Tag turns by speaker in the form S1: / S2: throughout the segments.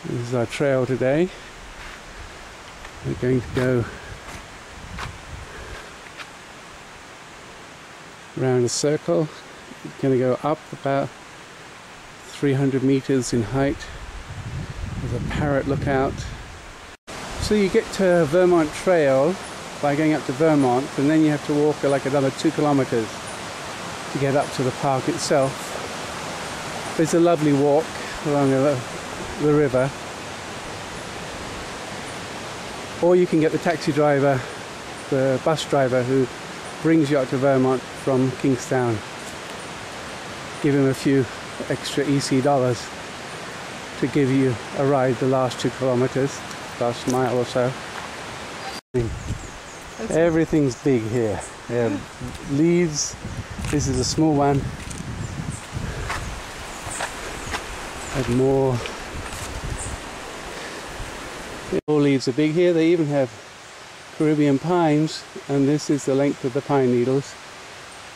S1: This is our trail today. We're going to go around a circle. We're going to go up about 300 meters in height. There's a parrot lookout. So you get to Vermont Trail by going up to Vermont, and then you have to walk like another 2 kilometers to get up to the park itself. It's a lovely walk along the river. Or you can get the taxi driver, the bus driver who brings you up to Vermont from Kingstown. Give him a few extra EC dollars to give you a ride the last 2 kilometers, last mile or so. Everything's big here. Yeah, leaves. This is a small one. And more. All leaves are big here. They even have Carribean pines, and this is the length of the pine needles.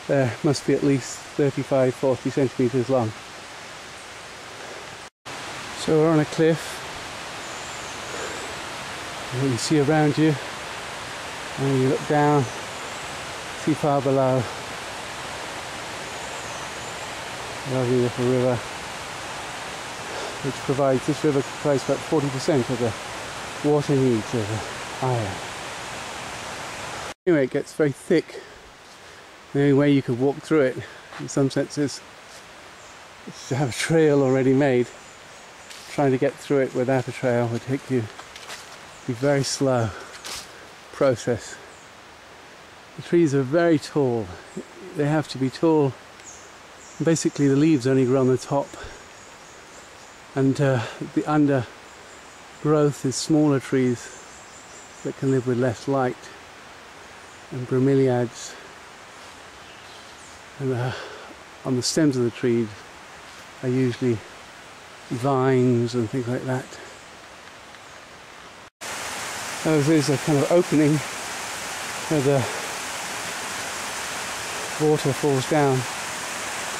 S1: There must be at least 35-40 centimeters long. So we're on a cliff. You can see around you, and you look down, see far below. Lovely little river, which provides, this river provides about 40% of the water needs of the island. Anyway, it gets very thick. The only way you could walk through it, in some senses, is to have a trail already made. Trying to get through it without a trail would take you, be very slow process. The trees are very tall. They have to be tall. Basically, the leaves only grow on the top, and the undergrowth is smaller trees that can live with less light, and bromeliads. And on the stems of the trees are usually vines and things like that. Oh, there's a kind of opening where the water falls down.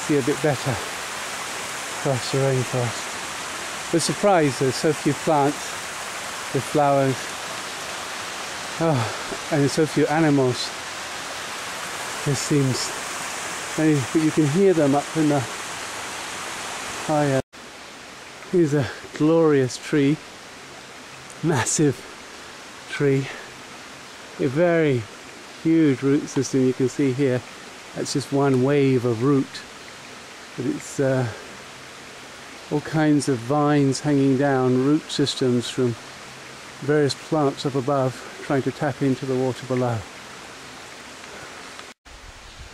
S1: See a bit better across the rainforest. We're surprised there's so few plants with flowers. Oh, and there's so few animals. There seems, but you can hear them up in the higher. Here's a glorious tree, massive tree, a very huge root system. You can see here, that's just one wave of root, but it's all kinds of vines hanging down, root systems from various plants up above trying to tap into the water below.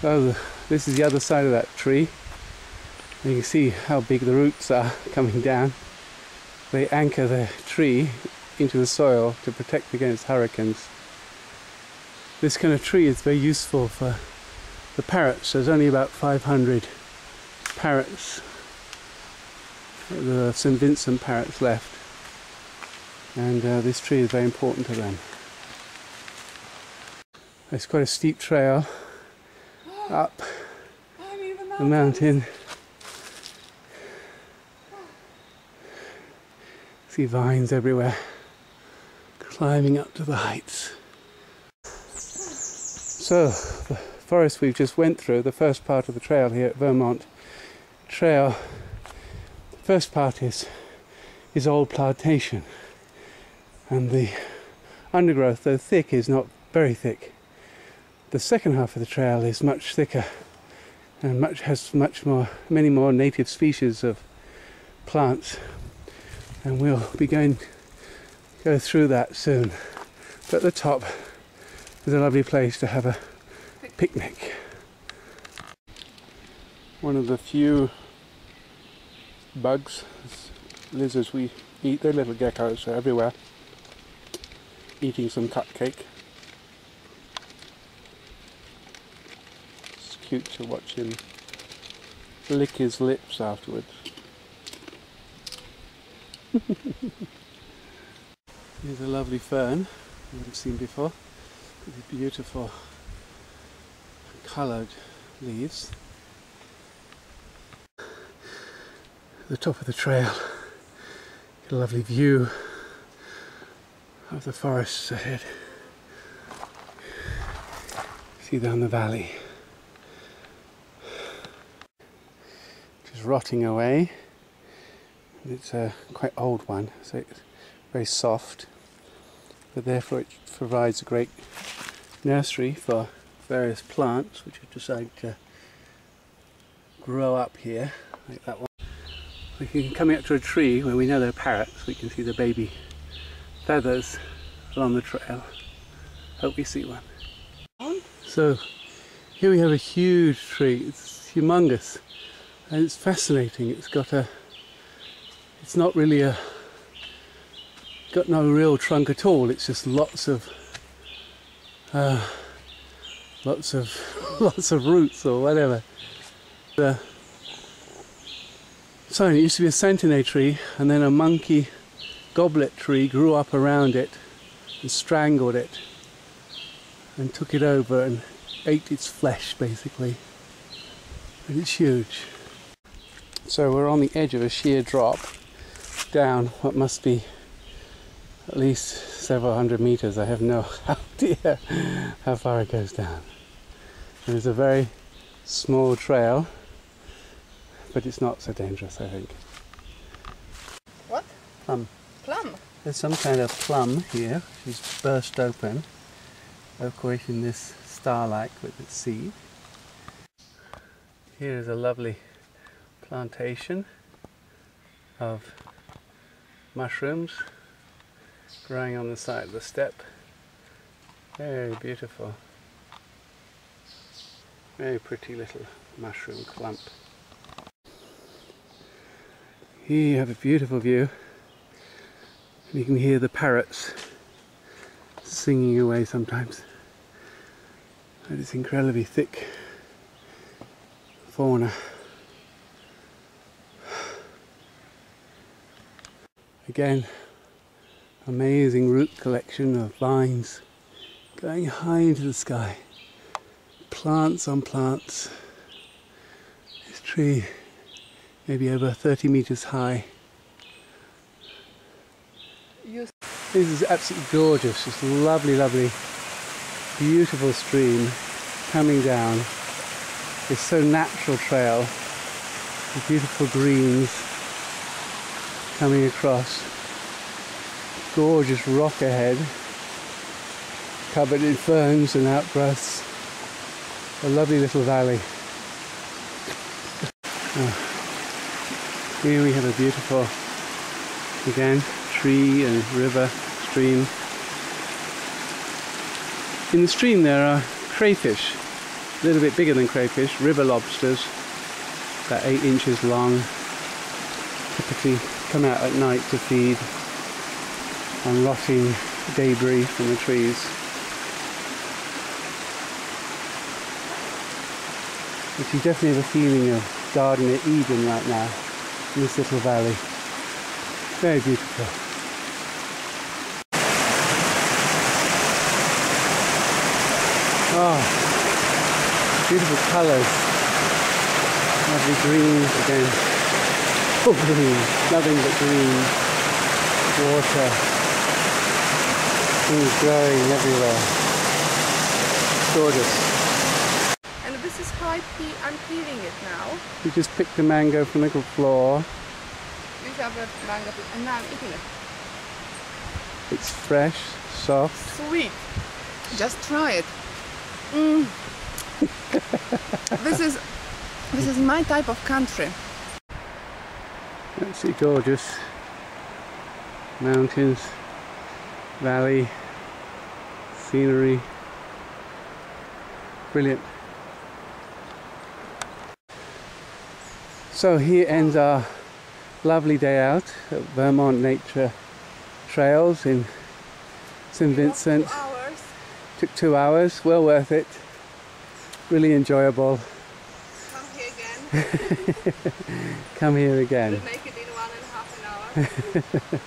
S1: Oh, this is the other side of that tree. You can see how big the roots are coming down. They anchor the tree into the soil to protect against hurricanes. This kind of tree is very useful for the parrots. There's only about 500 parrots, the St. Vincent parrots left, and this tree is very important to them. It's quite a steep trail up the mountain. See vines everywhere, climbing up to the heights. So, the forest we've just went through, the first part of the trail here at Vermont Trail, the first part is old plantation, and the undergrowth, though thick, is not very thick. The second half of the trail is much thicker and has many more native species of plants. And we'll be go through that soon. But at the top is a lovely place to have a picnic. One of the few bugs, lizards we eat, they're little geckos, they're everywhere. Eating some cupcake. It's cute to watch him lick his lips afterwards. Here's a lovely fern you haven't seen before. With beautiful coloured leaves. The top of the trail Get a lovely view of the forests ahead. See down the valley. Just rotting away. It's a quite old one, so it's very soft, but therefore it provides a great nursery for various plants which have decided to grow up here, like that one. We can come up to a tree where we know there are parrots. We can see the baby feathers along the trail. Hope we see one. So here we have a huge tree. It's humongous and it's fascinating. It's got a, it's not really a, got no real trunk at all. It's just lots of lots of roots or whatever. So it used to be a centenary tree, and then a monkey goblet tree grew up around it and strangled it and took it over and ate its flesh basically. And it's huge. So we're on the edge of a sheer drop down what must be at least several hundred meters. I have no idea how far it goes down. There's a very small trail, but it's not so dangerous, I think.
S2: What?
S1: Plum.
S2: Plum?
S1: There's some kind of plum here, which is burst open, of course in this starlight with its seed. Here is a lovely plantation of mushrooms growing on the side of the step. Very beautiful. Very pretty little mushroom clump. Here you have a beautiful view. You can hear the parrots singing away sometimes. And it's incredibly thick fauna. Again, amazing root collection of vines going high into the sky. Plants on plants. This tree maybe over 30 meters high. This is absolutely gorgeous, just lovely, lovely, beautiful stream coming down. This so natural trail with beautiful greens coming across. Gorgeous rock ahead, covered in ferns and outgrowths. A lovely little valley. Here we have a beautiful, again, tree and river, stream. In the stream there are crayfish, a little bit bigger than crayfish, river lobsters, about 8 inches long, typically come out at night to feed on rotting debris from the trees. But you definitely have a feeling of Garden of Eden right now in this little valley. Very beautiful. Oh, beautiful colours. Lovely greens again. Oh, green. Nothing but green. Water. Things growing everywhere. Gorgeous.
S2: And this is how I'm peeling it now.
S1: You just picked a mango from the floor.
S2: You have a mango and now I'm eating it.
S1: It's fresh, soft.
S2: Sweet. Just try it. This is my type of country.
S1: Absolutely gorgeous. Mountains, valley, scenery. Brilliant. So here ends our lovely day out at Vermont Nature Trails in St. Vincent.
S2: 2 hours.
S1: Took 2 hours, well worth it. Really enjoyable.
S2: Come here again.
S1: Come here again.
S2: We'll make it in 1.5 hours.